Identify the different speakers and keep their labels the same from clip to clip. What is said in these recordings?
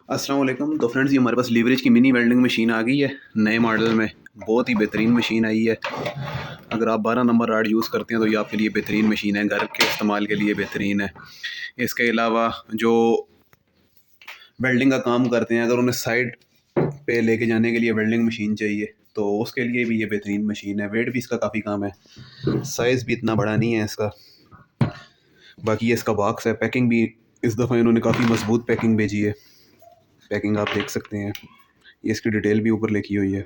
Speaker 1: अस्सलाम वालेकुम। तो फ्रेंड्स, ये हमारे पास लीवरेज की मिनी वेल्डिंग मशीन आ गई है नए मॉडल में। बहुत ही बेहतरीन मशीन आई है। अगर आप 12 नंबर राड यूज़ करते हैं तो ये आपके लिए बेहतरीन मशीन है, घर के इस्तेमाल के लिए बेहतरीन है। इसके अलावा जो वेल्डिंग का काम करते हैं, अगर उन्हें साइड पे लेके जाने के लिए वेल्डिंग मशीन चाहिए तो उसके लिए भी ये बेहतरीन मशीन है। वेट भी इसका काफ़ी कम है, साइज़ भी इतना बड़ा नहीं है इसका। बाकी ये इसका बॉक्स है। पैकिंग भी इस दफ़ा इन्होंने काफ़ी मजबूत पैकिंग भेजी है। पैकिंग आप देख सकते हैं, ये इसकी डिटेल भी ऊपर लिखी हुई है।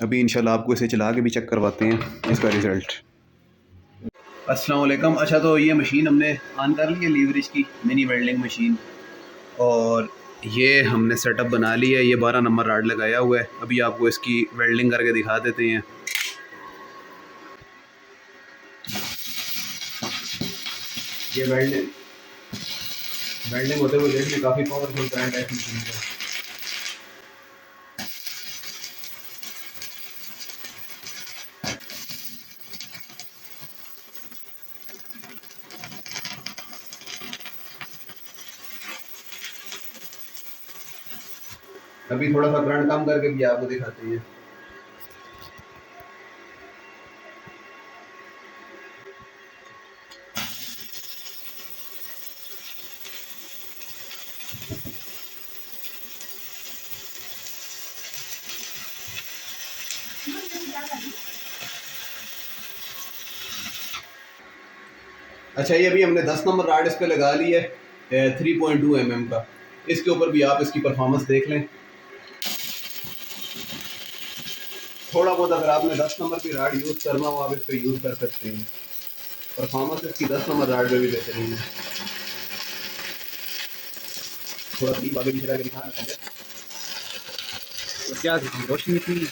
Speaker 1: अभी इंशाल्लाह आपको इसे चला के भी चेक करवाते हैं इसका रिज़ल्ट। अस्सलाम वालेकुम। अच्छा, तो ये मशीन हमने ऑन कर ली है, लीवरेज की मिनी वेल्डिंग मशीन, और ये हमने सेटअप बना लिया है। ये 12 नंबर राड लगाया हुआ है। अभी आपको इसकी वेल्डिंग करके दिखा देते हैं। ये वेल्डिंग वेल्डिंग होते हुए देखिए, काफ़ी पावरफुल करंट है इस मशीन का। अभी थोड़ा सा करंट कम करके भी आपको दिखाते हैं। अच्छा, ये अभी हमने 10 नंबर राड इस पे लगा ली है 3.2 mm का। इसके ऊपर भी आप इसकी परफॉर्मेंस देख लें। थोड़ा बहुत अगर आपने 10 नंबर की राड यूज़ करना हो, आप इस पर यूज़ कर सकते हैं। परफॉर्मेंस इसकी 10 नंबर राड पे भी बेहतरीन है। थोड़ा करीब आगे पीछे करके दिखाना चाहिए।
Speaker 2: तो क्या रोशनी इतनी